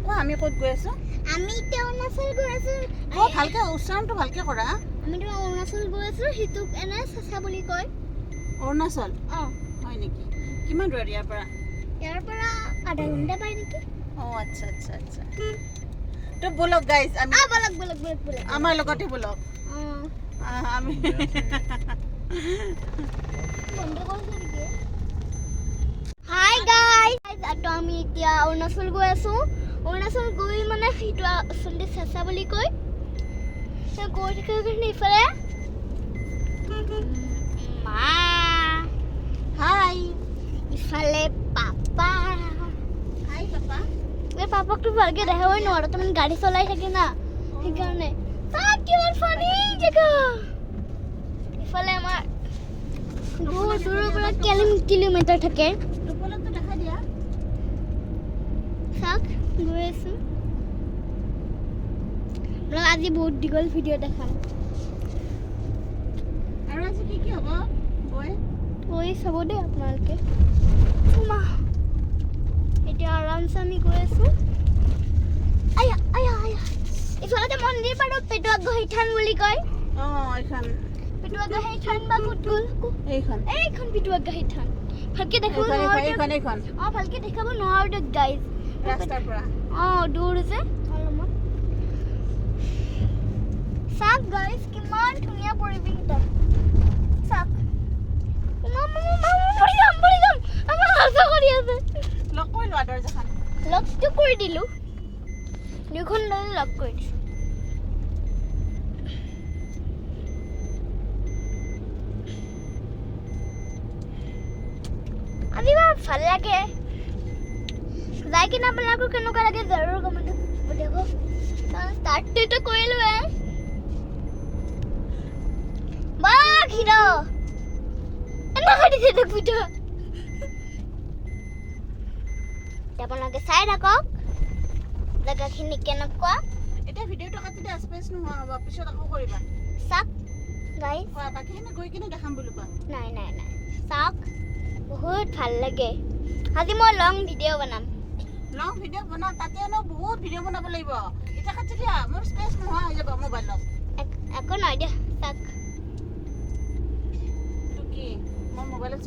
কোৱা আমি ক'ত গৈ আছো? আমি এতিয়া অৰুণাচল গৈ আছো। ভালকে উচ্চাৰণটো ভালকে কৰা। আমি অৰুণাচল গৈ আছো, সিটোক এনে চেঁচা বুলি কয়। অৰুণাচল? হয় নেকি? কিমান দূৰ ইয়াৰ পৰা? ইয়াৰ পৰা আধা ঘণ্টা পাই নেকি? আচ্ছা আচ্ছা আচ্ছা। তো বলক গাইজ, আমি বলক আমাৰ লগতে বলক। আমি হাই গাইজ, আমি এতিয়া অৰুণাচল গৈ আছো। অৰুণাচল গৈ মানে সিটো আচলতে চেঁচা বুলি কয়। গৈ থাকে কাৰণে ইফালে মা, হাই ইফালে পাপা। হাই পাপা। এই পাপাকটো ভালকে দেখাবই নোৱাৰো, তাৰমানে গাড়ী চলাই থাকে না, সেইকাৰণে। কিমান ফানি জেগা। ইফালে আমাৰ দূৰৰ পৰা কিলোমিটাৰ থাকে। টোপোলাটো দেখা দিয়া। চাওক গৈ আছো। আজি বহুত দীঘল ভিডিঅ' দেখাম। আৰু আজি কি হ'ব গৈ চাব দেই আপোনালোকে। এতিয়া আৰামছে আমি গৈ আছো। ইফালতে মন্দিৰ পাৰত পেটুৱাগহী থান বুলি কয়। এইখন পেটুৱাগহী থান বা ক'ত গ'ল? এইখন পেটুৱাগহী থান। ভালকে দেখাব নোৱাৰো। এইখন ভালকে দেখাব নোৱাৰো দিয়ক গাইজ। ৰাস্তাৰ পৰা দূৰ যে অলপমান। চাওক গাইজ, কিমান ধুনীয়া পৰিৱেশ এটা। চাওক পৰি যাম। আমাৰ হাল্লা কৰি আছে। লগ কৰি লোৱা দৰ্জাখন। লকটো কৰি দিলো। দুখন দৰ্জা লক কৰি দিছো। আজি ভাল লাগে যাই কিনে। আপোনালোকৰ কেনেকুৱা লাগে জৰুৰ কমেণ্টত দিব। ষ্টাৰ্টটো কৰিলো আপোনালোকে চাই থাকক জেগাখিনি কেনেকুৱা। এতিয়া ভিডিঅ'টো কাটিলে স্পেচ নোহোৱা হ'ব, পিছত আকৌ কৰিবা। চাওক গাইজ, বাকীখিনি গৈ কিনে দেখাম বুলি কোৱা। নাই চাওক, বহুত ভাল লাগে। আজি মই লং ভিডিঅ' বনাম। তাতে বহুত ভিডিঅ' বনাব লাগিব। এতিয়া কাটি দিয়া, মোৰ স্পেচ নোহোৱা হৈ যাব মোবাইলত। একো নহয় দিয়া। চাওক কি মোৰ মোবাইলত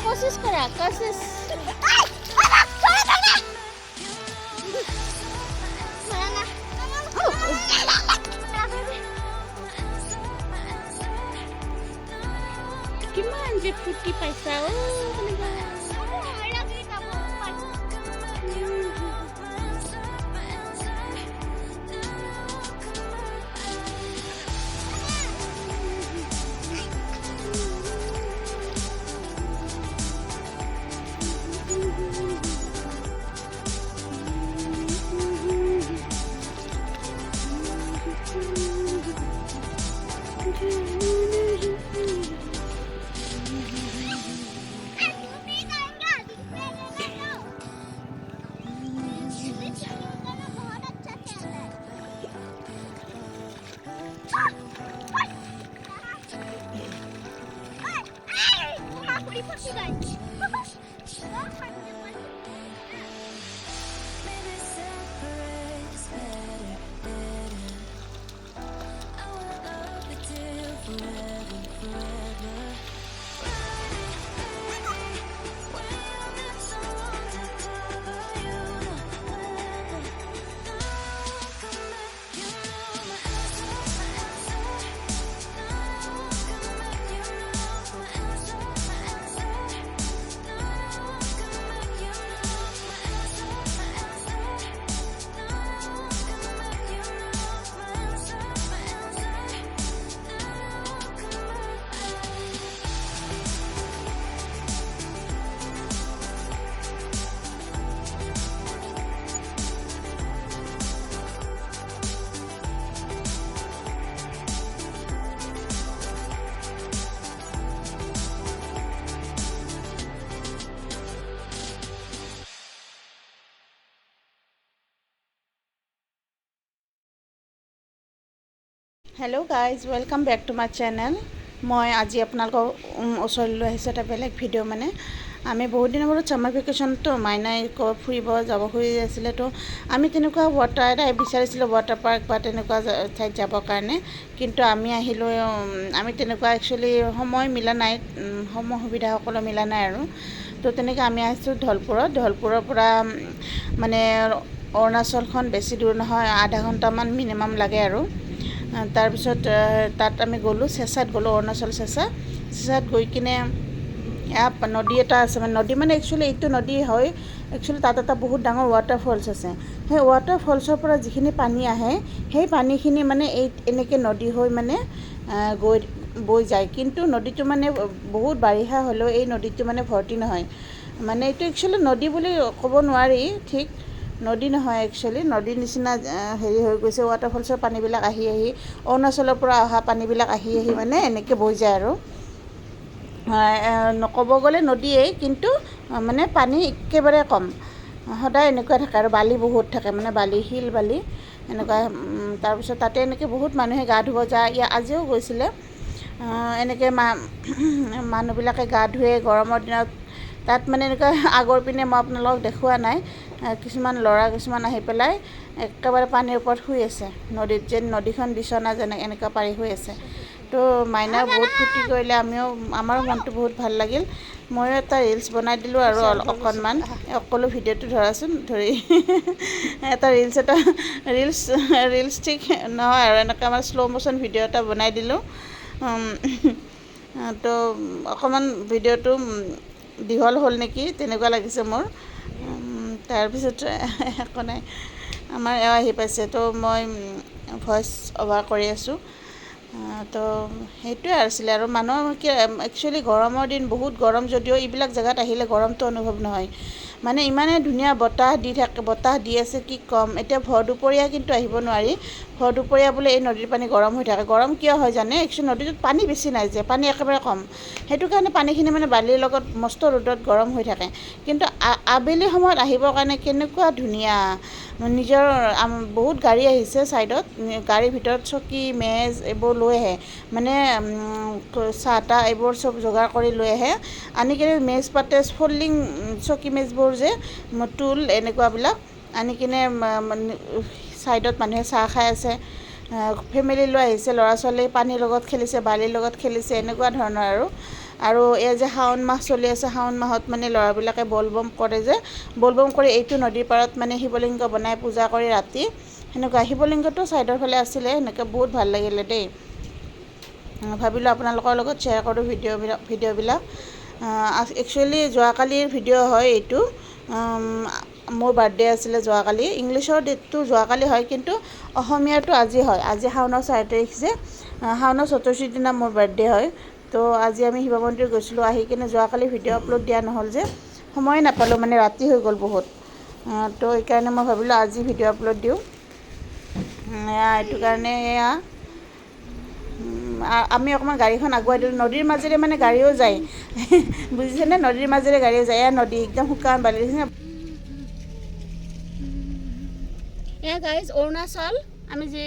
कोशिश करा कोशिश किमान जे फुटी पैसा hello' guys, welcome back to my channel. মই আজি আপোনালোকৰ ওচৰলৈ আহিছোঁ এটা বেলেগ ভিডিঅ' মানে আমি বহুত দিনৰ মূৰত ছামাৰ ভেকেশ্যনতো মাইনাই ফুৰিব যাব খুজি আছিলে, তো আমি তেনেকুৱা ৱাটাৰ এটা বিচাৰিছিলোঁ, ৱাটাৰ পাৰ্ক বা তেনেকুৱা ঠাইত যাবৰ কাৰণে। কিন্তু আমি আহিলোঁ, আমি তেনেকুৱা একচুৱেলি সময় মিলা নাই, সময় সুবিধা সকলো মিলা নাই আৰু। তো তেনেকৈ আমি আহিছোঁ ধলপুৰৰ পৰা মানে অৰুণাচলখন বেছি দূৰ নহয়, আধা ঘণ্টামান মিনিমাম লাগে আৰু। তাৰপিছত তাত আমি গ'লোঁ, চেঁচাত গ'লোঁ, অৰুণাচল চেঁচাত গৈ কিনে ইয়াত নদী এটা আছে, মানে নদী মানে একচুৱেলি এইটো নদী হয়, একচুৱেলি তাত এটা বহুত ডাঙৰ ৱাটাৰ ফলছ আছে। সেই ৱাটাৰ ফলছৰ পৰা যিখিনি পানী আহে, সেই পানীখিনি মানে এনেকৈ নদী হৈ মানে বৈ যায়। কিন্তু নদীটো মানে বহুত বাৰিষা হ'লেও এই নদীটো মানে ভৰ্তি নহয়, মানে এইটো একচুৱেলি নদী বুলি ক'ব নোৱাৰি, ঠিক নদী নহয় একচুৱেলি, নদীৰ নিচিনা হেৰি হৈ গৈছে। ৱাটাৰফলছৰ পানীবিলাক আহি অৰুণাচলৰ পৰা অহা পানীবিলাক আহি মানে এনেকৈ বৈ যায় আৰু। ক'ব গ'লে নদীয়েই, কিন্তু মানে পানী একেবাৰে কম, সদায় এনেকুৱা থাকে আৰু বালি বহুত থাকে, মানে শিল বালি এনেকুৱা। তাৰপিছত তাতে এনেকৈ বহুত মানুহে গা ধুব যায়, আজিও গৈছিলে। এনেকৈ মানুহবিলাকে গা ধুৱে গৰমৰ দিনত তাত, মানে এনেকুৱা আগৰ পিনে মই আপোনালোকক দেখুওৱা নাই, কিছুমান ল'ৰা আহি পেলাই একেবাৰে পানীৰ ওপৰত শুই আছে নদীত, যেন নদীখন বিচনা যেনে এনেকুৱা পাৰি শুই আছে। তো মাইনাও বহুত ফূৰ্তি কৰিলে, আমাৰো মনটো বহুত ভাল লাগিল। ময়ো এটা ৰিলচ বনাই দিলোঁ আৰু অকণমান, অকলো ভিডিঅ'টো ধৰি এটা ৰিলচ ঠিক নহয় আৰু, এনেকুৱা আমাৰ শ্ল' মোশ্যন ভিডিঅ' এটা বনাই দিলোঁ। তো অকণমান ভিডিঅ'টো দীঘল হ'ল নেকি তেনেকুৱা লাগিছে মোৰ। তাৰপিছত একো নাই, আমাৰ এওঁ আহি পাইছে, তো মই ভইচ অভাৰ কৰি আছোঁ। তো সেইটোৱে আছিলে আৰু। মানুহৰ একচুৱেলি গৰমৰ দিন, বহুত গৰম যদিও এইবিলাক জেগাত আহিলে গৰমটো অনুভৱ নহয়, মানে ইমানেই ধুনীয়া বতাহ দি আছে কি ক'ম। এতিয়া ভৰ দুপৰীয়া কিন্তু আহিব নোৱাৰি, ভৰ দুপৰীয়া বোলে এই নদীৰ পানী গৰম হৈ থাকে। গৰম কিয় হয় জানে, একচুৱেলি নদীটোত পানী বেছি নাই যে, পানী একেবাৰে কম, সেইটো কাৰণে পানীখিনি মানে বালিৰ লগত মস্ত ৰ'দত গৰম হৈ থাকে। কিন্তু আবেলি সময়ত আহিবৰ কাৰণে কেনেকুৱা ধুনীয়া। নিজৰ বহুত গাড়ী আহিছে ছাইডত, গাড়ীৰ ভিতৰত চকী মেজ এইবোৰ লৈ আহে, মানে চাহ তাহ এইবোৰ চব যোগাৰ কৰি লৈ আহে, আনি কিনে মেজ পাতে, ফল্ডিং চকী মেজবোৰ যে টুল এনেকুৱাবিলাক আনি কিনে ছাইডত মানুহে চাহ খাই আছে, ফেমিলি লৈ আহিছে, ল'ৰা ছোৱালী পানীৰ লগত খেলিছে, বালিৰ লগত খেলিছে, এনেকুৱা ধৰণৰ আৰু এই যে শাওণ মাহ চলি আছে, শাওণ মাহত মানে ল'ৰাবিলাকে ব'লবম কৰে যে, ব'লবম কৰি এইটো নদীৰ পাৰত মানে শিৱলিংগ বনাই পূজা কৰি ৰাতি সেনেকুৱা। শিৱলিংগটো ছাইডৰ ফালে আছিলে, সেনেকৈ বহুত ভাল লাগিলে দেই। ভাবিলোঁ আপোনালোকৰ লগত শ্বেয়াৰ কৰোঁ ভিডিঅ'বিলাক। একচুৱেলি যোৱাকালিৰ ভিডিঅ' হয় এইটো, মোৰ বাৰ্থডে আছিলে যোৱাকালি। ইংলিছৰ ডেটটো যোৱাকালি হয়, কিন্তু অসমীয়াটো আজি হয়। আজি শাওণৰ 4 তাৰিখ যে, শাওণৰ 14 দিনা মোৰ বাৰ্থডে হয়। তো আজি আমি শিৱ মন্দিৰ গৈছিলোঁ, আহি কিনে যোৱাকালি ভিডিঅ' আপলোড দিয়া নহ'ল যে, সময়ে নাপালোঁ, মানে ৰাতি হৈ গ'ল বহুত। তো সেইকাৰণে মই ভাবিলোঁ আজি ভিডিঅ' আপলোড দিওঁ। এইটো কাৰণে আমি অকণমান গাড়ীখন আগুৱাই দিলোঁ, নদীৰ মাজেৰে মানে গাড়ীও যায় বুজিছেনে, নদীৰ মাজেৰে গাড়ীও যায়। নদী একদম শুকান বালি। এয়া গাইজ অৰুণাচল, আমি যি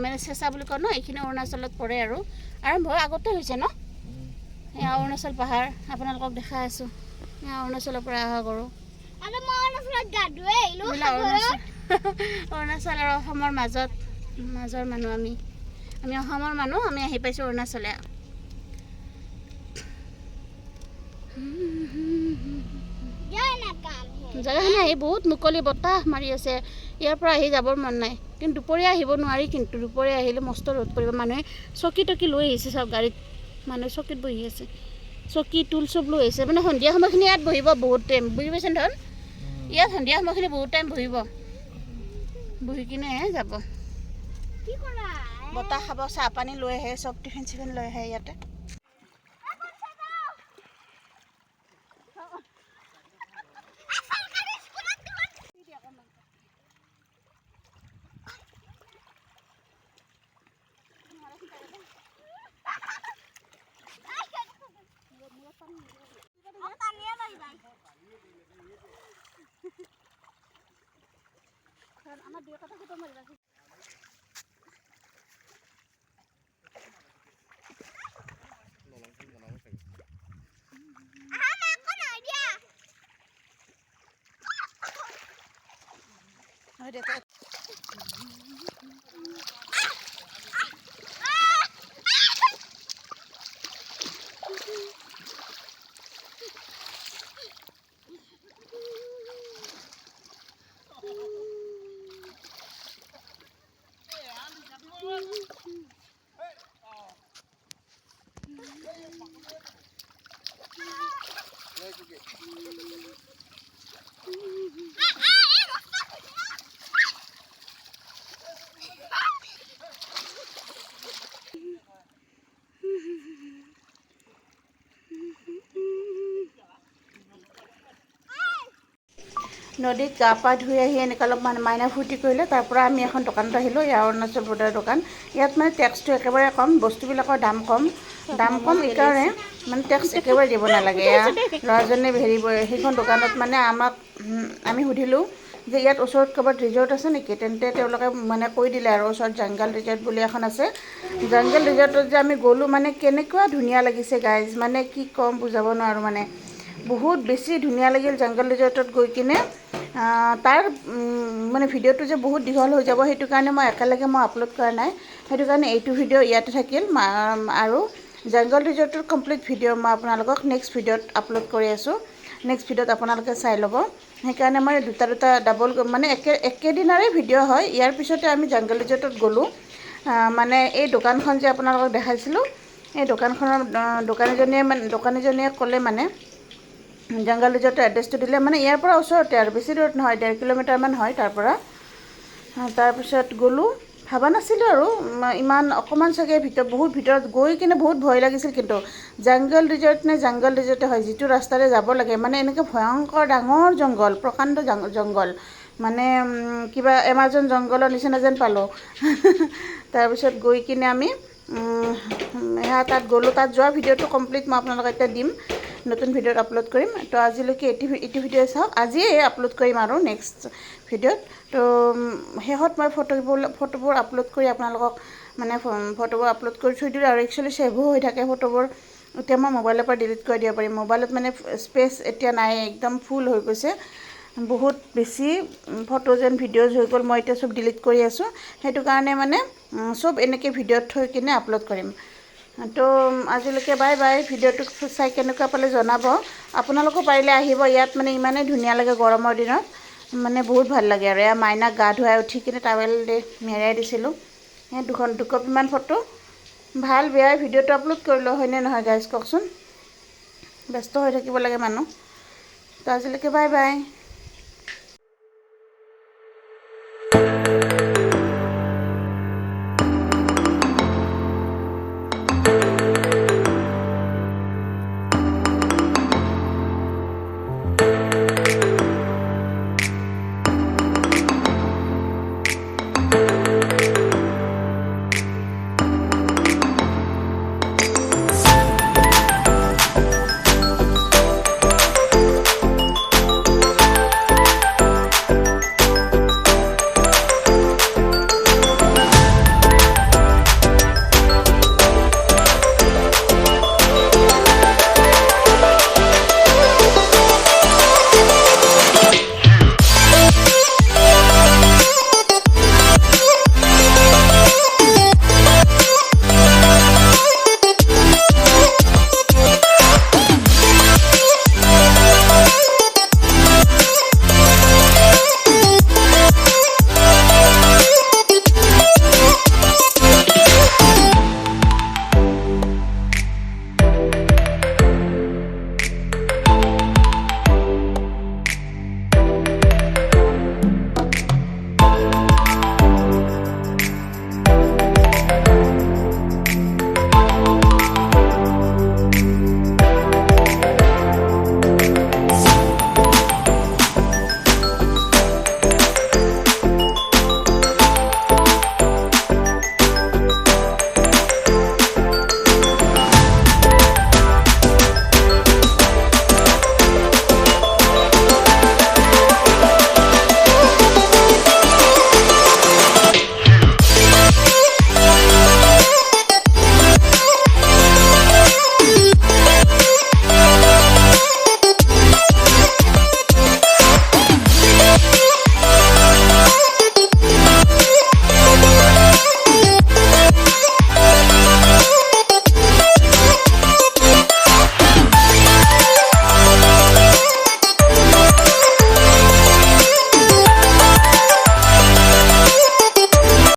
মানে চেঁচা বুলি কওঁ ন, এইখিনি অৰুণাচলত পৰে আৰু। আৰম্ভ আগতে হৈছে ন, এয়া অৰুণাচল পাহাৰ আপোনালোকক দেখাই আছোঁ। এয়া অৰুণাচলৰ পৰা অহা কৰোঁ, অৰুণাচল আৰু অসমৰ মাজৰ মানুহ আমি অসমৰ মানুহ, আমি আহি পাইছোঁ অৰুণাচলে। জেগাখিনি আহি বহুত মুকলি বতাহ মাৰি আছে, ইয়াৰ পৰা আহি যাবৰ মন নাই। কিন্তু দুপৰীয়া আহিব নোৱাৰি, কিন্তু দুপৰীয়া আহিলে মস্ত ৰ'দ পৰিব। মানুহে চকী টকী লৈ আহিছে, চব গাড়ীত মানুহে চকীত বহি আছে, চকী টুল চব লৈ আহিছে, মানে সন্ধিয়া সময়খিনি ইয়াত বহিব বহুত টাইম, বুজি পাইছেনে ধৰ, ইয়াত সন্ধিয়া সময়খিনি বহুত টাইম বহিব, বহি কিনেহে যাব, বতাহ খাব, চাহ পানী লৈ আহে, চব টিফিন চিফিন লৈ আহে ইয়াতে। আমাৰ দুই কথা নদীত গা পা ধুই আহি এনেকৈ অলপ মাইনা ফূৰ্তি কৰিলে। তাৰপৰা আমি এখন দোকানত আহিলোঁ, এয়া অৰুণাচল বৰ্ডাৰ দোকান। ইয়াত মানে টেক্সটো একেবাৰে কম, বস্তুবিলাকৰ দাম কম এইকাৰণে মানে টেক্স একেবাৰে দিব নালাগে। এয়া ল'ৰাজনে সেইখন দোকানত মানে আমি সুধিলোঁ যে ইয়াত ওচৰত ক'ৰবাত ৰিজৰ্ট আছে নেকি, তেন্তে তেওঁলোকে মানে কৈ দিলে আৰু ওচৰত জংগল ৰিজৰ্ট বুলি এখন আছে। জংগল ৰিজৰ্টত যে আমি গ'লোঁ, মানে কেনেকুৱা ধুনীয়া লাগিছে গাইজ, মানে কি ক'ম বুজাব নোৱাৰোঁ। মানে বহুত বেছি ধুনীয়া লাগিল জংগল ৰিজৰ্টত গৈ কিনে। তাৰ মানে ভিডিঅ'টো যে বহুত দীঘল হৈ যাব, সেইটো কাৰণে মই একেলগে আপলোড কৰা নাই। সেইটো কাৰণে এইটো ভিডিঅ' ইয়াতে থাকিল, আৰু জংগল ৰিজৰ্টৰ কমপ্লিট ভিডিঅ' মই আপোনালোকক নেক্সট ভিডিঅ'ত আপলোড কৰি আছোঁ। নেক্সট ভিডিঅ'ত আপোনালোকে চাই ল'ব। সেইকাৰণে মই দুটা ডাবল মানে একেদিনাৰে ভিডিঅ' হয়। ইয়াৰ পিছতে আমি জংগল ৰিজৰ্টত গ'লোঁ। মানে এই দোকানখন যে আপোনালোকক দেখাইছিলোঁ, এই দোকানখনৰ দোকানীজনীয়ে ক'লে মানে জংগল ৰিজৰ্টৰ এড্ৰেছটো দিলে। মানে ইয়াৰ পৰা ওচৰতে আৰু বেছি দূৰত নহয়, 1.5 কিলোমিটাৰমান হয় তাৰ পৰা। তাৰপিছত গ'লোঁ, ভাবা নাছিলোঁ আৰু ইমান অকণমান চাগে বহুত ভিতৰত গৈ কিনে বহুত ভয় লাগিছিল। কিন্তু জংগল ৰিজৰ্টে হয়, যিটো ৰাস্তাৰে যাব লাগে, মানে এনেকৈ ভয়ংকৰ ডাঙৰ জংঘল, প্ৰকাণ্ড জংঘল, মানে কিবা এমাজন জংঘলৰ নিচিনা যেন পালোঁ। তাৰপিছত গৈ কিনে আমি তাত গ'লোঁ। তাত যোৱা ভিডিঅ'টো কমপ্লিট মই আপোনালোকক এতিয়া দিম, নতুন ভিডিঅ'ত আপলোড কৰিম। তো আজিলৈকে এইটো ভিডিঅ' চাওক, আজিয়ে আপলোড কৰিম আৰু নেক্সট ভিডিঅ'ত। তো শেষত মই ফটোবোৰ আপলোড কৰি আপোনালোকক মানে ফটোবোৰ আপলোড কৰি থৈ দিলোঁ। আৰু একচুৱেলি ছেভো হৈ থাকে ফটোবোৰ। এতিয়া মই মোবাইলৰ পৰা ডিলিট কৰি দিব পাৰিম। মোবাইলত মানে স্পেচ এতিয়া নাই, একদম ফুল হৈ গৈছে। বহুত বেছি ফটোজ এণ্ড ভিডিঅ'জ হৈ গ'ল, মই এতিয়া চব ডিলিট কৰি আছোঁ। সেইটো কাৰণে মানে চব এনেকৈ ভিডিঅ'ত থৈ কিনে আপলোড কৰিম। তো আজিলৈকে বাই বাই। ভিডিঅ'টো চাই কেনেকুৱা পালে জনাব। আপোনালোকো পাৰিলে আহিব ইয়াত, মানে ইমানেই ধুনীয়া লাগে গৰমৰ দিনত, মানে বহুত ভাল লাগে। আৰু এয়া মাইনাক গা ধুৱাই উঠি কিনে টাৱেল দি মেৰিয়াই দিছিলোঁ। সেই দুকপিমান ফটো, ভাল বেয়া ভিডিঅ'টো আপলোড কৰিলোঁ, হয়নে নহয় গাইজ কওকচোন। ব্যস্ত হৈ থাকিব লাগে মানুহ। তো আজিলৈকে বাই বাই।